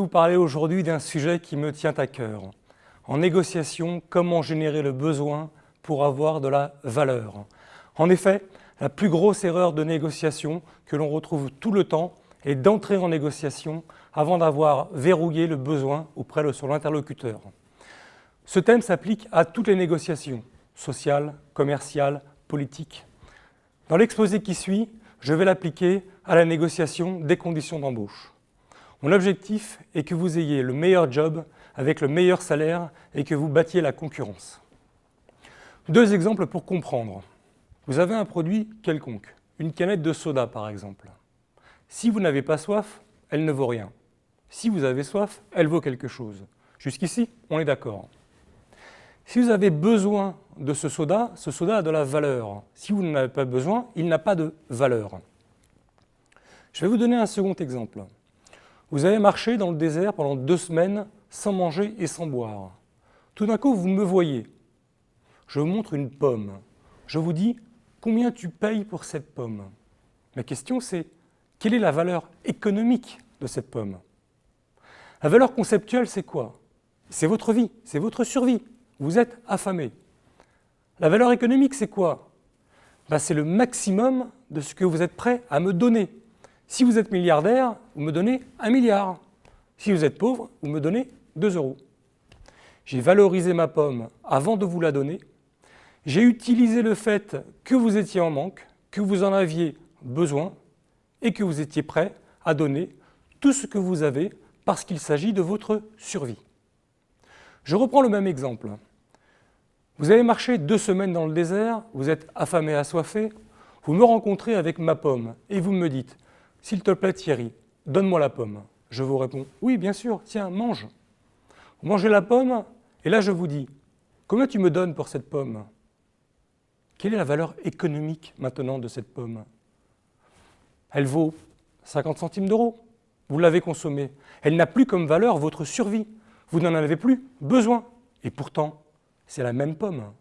parler aujourd'hui d'un sujet qui me tient à cœur. En négociation, comment générer le besoin pour avoir de la valeur. En effet, la plus grosse erreur de négociation que l'on retrouve tout le temps est d'entrer en négociation avant d'avoir verrouillé le besoin auprès de son interlocuteur. Ce thème s'applique à toutes les négociations, sociales, commerciales, politiques. Dans l'exposé qui suit, je vais l'appliquer à la négociation des conditions d'embauche. Mon objectif est que vous ayez le meilleur job avec le meilleur salaire et que vous battiez la concurrence. Deux exemples pour comprendre. Vous avez un produit quelconque, une canette de soda par exemple. Si vous n'avez pas soif, elle ne vaut rien. Si vous avez soif, elle vaut quelque chose. Jusqu'ici, on est d'accord. Si vous avez besoin de ce soda a de la valeur. Si vous n'en avez pas besoin, il n'a pas de valeur. Je vais vous donner un second exemple. Vous avez marché dans le désert pendant 2 semaines sans manger et sans boire. Tout d'un coup, vous me voyez. Je vous montre une pomme. Je vous dis, combien tu payes pour cette pomme? Ma question c'est, quelle est la valeur économique de cette pomme? La valeur conceptuelle, c'est quoi? C'est votre vie, c'est votre survie. Vous êtes affamé. La valeur économique, c'est quoi? C'est le maximum de ce que vous êtes prêt à me donner. Si vous êtes milliardaire, vous me donnez 1 milliard. Si vous êtes pauvre, vous me donnez 2 euros. J'ai valorisé ma pomme avant de vous la donner. J'ai utilisé le fait que vous étiez en manque, que vous en aviez besoin et que vous étiez prêt à donner tout ce que vous avez parce qu'il s'agit de votre survie. Je reprends le même exemple. Vous avez marché 2 semaines dans le désert, vous êtes affamé, assoiffé, vous me rencontrez avec ma pomme et vous me dites « S'il te plaît Thierry, donne-moi la pomme ». Je vous réponds « Oui, bien sûr, tiens, mange ». Vous mangez la pomme et là je vous dis « Combien tu me donnes pour cette pomme ?» Quelle est la valeur économique maintenant de cette pomme? Elle vaut 50 centimes d'euros. Vous l'avez consommée. Elle n'a plus comme valeur votre survie. Vous n'en avez plus besoin. Et pourtant, c'est la même pomme.